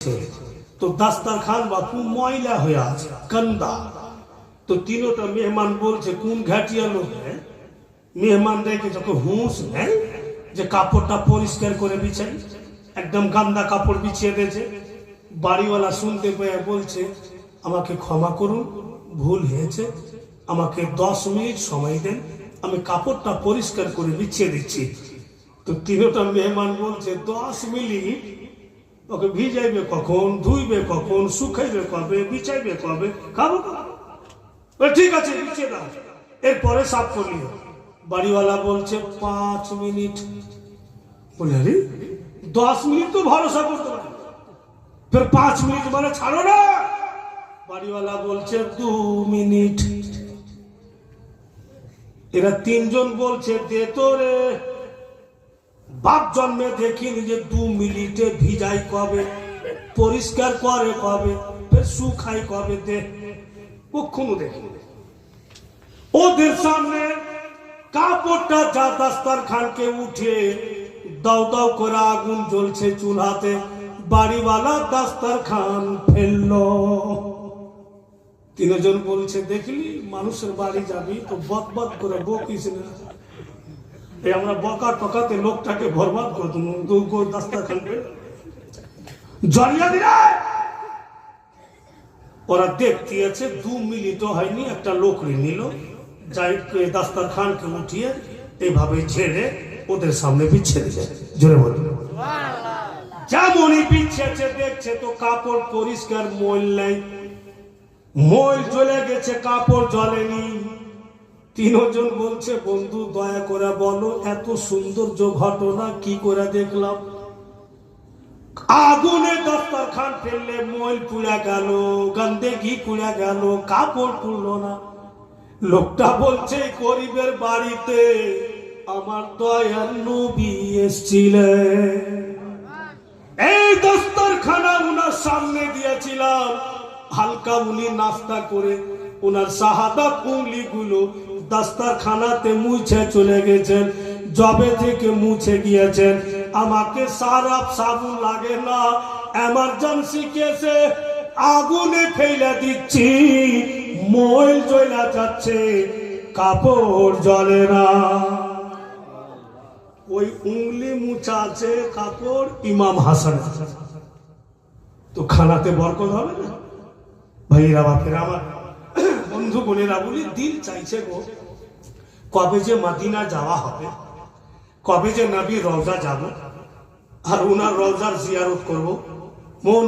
तो दस्तरखान बापू मयला हो गंदा। तो तीनोटा मेहमान बोलছে কোন ঘাটিয়া লোক मेहमान রেখে যখন হুঁশ নেই যে কাপড়টা পরিষ্কার করে বিছাই, একদম গান্দা কাপড় বিছিয়ে দিয়েছে। বাড়িওয়ালা শুনতে পেয়ে বলছে আমাকে ক্ষমা করুন, ভুল হয়েছে, আমাকে 10 মিনিট সময় দেন, আমি কাপড়টা পরিষ্কার করে বিছিয়ে দিচ্ছি। তো তিনটা মেহমান বলছে 10 মিনিট? ওকে ভিজাইবে কখন, ধুইবে কখন, শুকাইবে কবে, বিছাইবে কবে, খাবো ঠিক আছে বিছিয়ে দাও, এরপরে সাফ করলিও। বাড়িওয়ালা বলছে 5 মিনিট। বলে আরে 10 মিনিট তো ভরসা করতে পারে, ফের 5 মিনিট মানে ছাড়ো না। বাড়িওয়ালা বলছে 2 মিনিট। এরা তিনজন বলছে দে তো রে, বাপ জন্মে দেখিনি যে 2 মিনিটে ভিজাই কবে, পরিষ্কার করে কবে, ফের শুকাই কবে, দে কখনো দেখিনি। ওদের সামনে কাপড়টা যা দস্তরখানকে উঠে দাও দাও করে আগুন জ্বলছে চুলাতে, বাড়িওয়ালা দস্তরখান ফেললো। তিনজন বলছে দেখলি মানুষের বাড়ি যাবি তো বকবক করে বকিস না, এই আমরা বকা টকাতে লোকটাকে বরবাদ করে দেবো, দস্তরখান ফেল জড়িয়ে দিলে। ওরা দেখতে আছে 2 মিনিটও হয়নি, একটা লোক নিল, যাই দস্তরখানকে উঠিয়ে এইভাবে ছেড়ে ওদের সামনে বিছিয়ে দিয়েছে। জোরে বলে যেমনই বিছিয়েছে দেখছে তো কাপড় পরিষ্কার, ময়ল নাই, ময়ল জ্বলে গেছে, কাপড় জ্বলেনি। তিনজন বলছে বন্ধু দয়া করে বলো এত সৌন্দর্য ঘটনা কি করে দেখলাম? আগুনে দস্তরখান ফেললে ময়ল পুড়ে গেল, গন্দেগি পুড়ে গেল, কাপড় পুড়লো না। লোকটা বলছে গরিবের বাড়িতে আমার দয়ার নবী এসেছিলেন, এই দস্তরখানা উনার সামনে দিয়েছিলাম, হালকা উনি নাস্তা করে উনার শাহাদাত উংলি গুলো দস্তরখানাতে মুছে চলে গেছেন। জবে থেকে মুছে গিয়েছেন, আমাকে সারাপ সাবুন লাগে না, এমার্জেন্সি কেসে আগুনে ফেলে দিচ্ছি, ময়ল জ্বলা যাচ্ছে, কাপড় জ্বলে না। ওই উংলি মুছা আছে কাপড় ইমাম হাসান। তো খানাতে বরকত হবে না? ভাইরা বাপেরা আমার বন্ধু বোনেরা বলি, দিল চাইছে গো কবে যে মদিনা যাওয়া হবে, কবে যে নবী রওজা যাব আর উনার রওজার জিয়ারত করব। মন